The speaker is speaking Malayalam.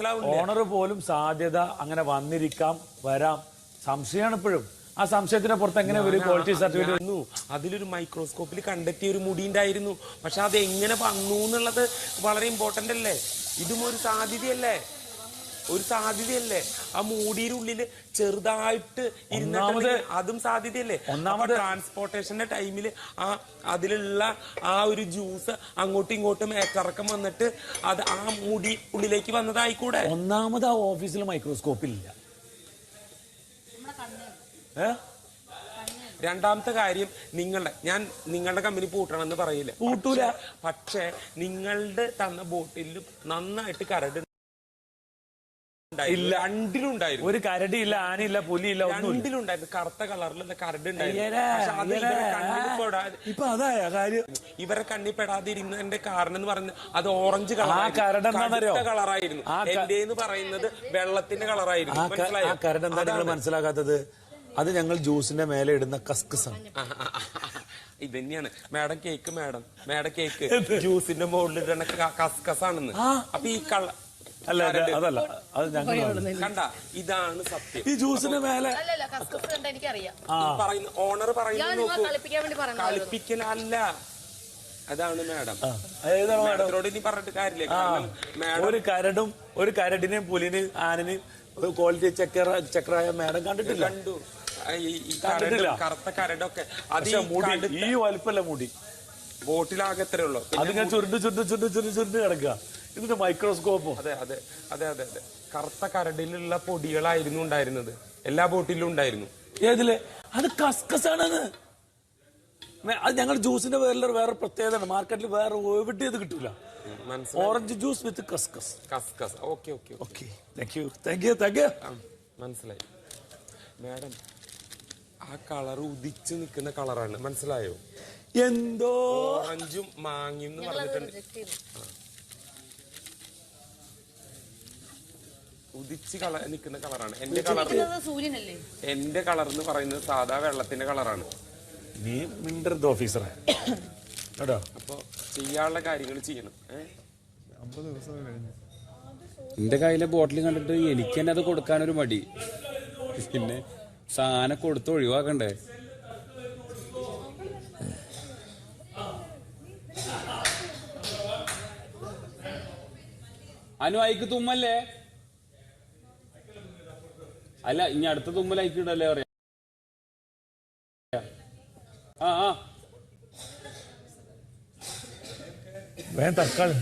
മനസ്സിലാവില്ല. ഓണർ പോലും സാധ്യത അങ്ങനെ വന്നിരിക്കാം, വരാം, സംശയമാണ് ഇപ്പോഴും. ആ സംശയത്തിന് പുറത്ത് എങ്ങനെ ഒരു ക്വാളിറ്റി സർട്ടിഫിക്കറ്റ്? അതിലൊരു മൈക്രോസ്കോപ്പിൽ കണ്ടെത്തിയ ഒരു മുടി ഉണ്ടായിരുന്നു. പക്ഷെ അത് എങ്ങനെ വന്നു എന്നുള്ളത് വളരെ ഇമ്പോർട്ടന്റ് അല്ലേ? ഇതും ഒരു സാധ്യതയല്ലേ? ഒരു സാധ്യതയല്ലേ? ആ മൂടിയുടെ ഉള്ളില് ചെറുതായിട്ട് ഇരുന്നിട്ട് അതും സാധ്യതയല്ലേ? ഒന്നാമത് ട്രാൻസ്പോർട്ടേഷന്റെ ടൈമില് അതിലുള്ള ആ ഒരു ജ്യൂസ് അങ്ങോട്ടും ഇങ്ങോട്ടും ഏറ്റിറക്കം വന്നിട്ട് അത് ആ മുടി ഉള്ളിലേക്ക് വന്നതായിക്കൂടെ? ഒന്നാമത് ആ ഓഫീസിൽ മൈക്രോസ്കോപ്പില്ല. രണ്ടാമത്തെ കാര്യം, നിങ്ങളുടെ കമ്പനി പൂട്ടണമെന്ന് പറയില്ല, പൂട്ടൂല. പക്ഷെ നിങ്ങളുടെ തന്ന ബോട്ടിലും നന്നായിട്ട് കരട് രണ്ടിലുണ്ടായിരുന്നു. ഒരു കരടിയില്ല, ആനയില്ല, പുലിയില്ല, രണ്ടിലുണ്ടായിരുന്നു. കറുത്ത കളറിലുള്ള കരട് ഉണ്ടായിരുന്നു. ഇവരെ കണ്ണിപ്പെടാതിരുന്നതിന്റെ കാരണം എന്ന് പറയുന്നത് അത് ഓറഞ്ച് കളറായിരുന്നു. എന്റെ എന്ന് പറയുന്നത് വെള്ളത്തിന്റെ കളറായിരുന്നു. കരട് എന്താ നിങ്ങൾ മനസ്സിലാക്കാത്തത്? അത് ഞങ്ങൾ ജ്യൂസിന്റെ മേലെ ഇടുന്ന കസ്കസാണ്. ഇത് തന്നെയാണ് മാഡം കേക്ക്. മാഡം കേക്ക് ജ്യൂസിന്റെ മുകളിൽ ഇടുന്ന കസ്കസാണെന്ന്. അപ്പൊ ഈ അതല്ല, അത് ഞങ്ങൾ കണ്ട, ഇതാണ് സത്യം. ഈ ജ്യൂസിന്റെ മേലെ ഓണർ പറയുന്നത് കളിപ്പിക്കലല്ല, അതാണ് മാഡം. മാഡത്തിനോട് ഇനി പറഞ്ഞിട്ട് കാര്യമില്ല. ഒരു കരടിനെയും പുലിനെയും ആനനെയും ക്വാളിറ്റി ചെക്കറായ മാഡം കണ്ടിട്ടില്ല. കണ്ടു. കറുത്ത കരടൊക്കെ അത് ഈ വലിപ്പല്ല മുടി. ബോട്ടിലാകെ എത്രയേ ഉള്ളൂ. അതിങ്ങനെ ചുരുണ്ട് കിടക്കുക. ഇതിന്റെ മൈക്രോസ്കോപ്പും. അതെ അതെ അതെ അതെ അതെ കറുത്ത കരടിലുള്ള പൊടികളായിരുന്നു ഉണ്ടായിരുന്നത്. എല്ലാ ബോട്ടിലും ഉണ്ടായിരുന്നു. ഏതില്? അത് കസ്കസാണെന്ന്. അത് ഞങ്ങൾ ജ്യൂസിന്റെ പേരിൽ വേറെ പ്രത്യേകത. മാർക്കറ്റിൽ വേറെ എവിടെ ഇത് കിട്ടൂല. ഓറഞ്ച് ജ്യൂസ് വിത്ത് കസ്കസ്. Okay okay okay, thank you. മനസ്സിലായി മാഡം. ആ കളർ ഉദിച്ചു നിൽക്കുന്ന കളറാണ്, മനസ്സിലായോ? എന്തോ ഓറഞ്ചും മാങ്ങയും എന്ന് പറഞ്ഞിട്ടുണ്ട്. ഉദിച്ച് നിൽക്കുന്ന കളറാണ്. എന്റെ കളർ എന്ന് പറയുന്നത് സാധാ വെള്ളത്തിന്റെ കളറാണ്. നീ മിണ്ടരുത് ഓഫീസറെ. അപ്പൊ ചെയ്യാനുള്ള കാര്യങ്ങൾ ചെയ്യണം. എന്റെ കയ്യിലെ ബോട്ടിൽ കണ്ടിട്ട് എനിക്ക് തന്നെ അത് കൊടുക്കാനൊരു മടി. പിന്നെ സാധനം കൊടുത്ത് ഒഴിവാക്കണ്ടേ? അയിക്ക് തുമ്മല്ലേ? അല്ല, ഇനി അടുത്ത തുമ്മൽ അയക്കിടല്ലേ പറയാ. വേഗം തക്കാളി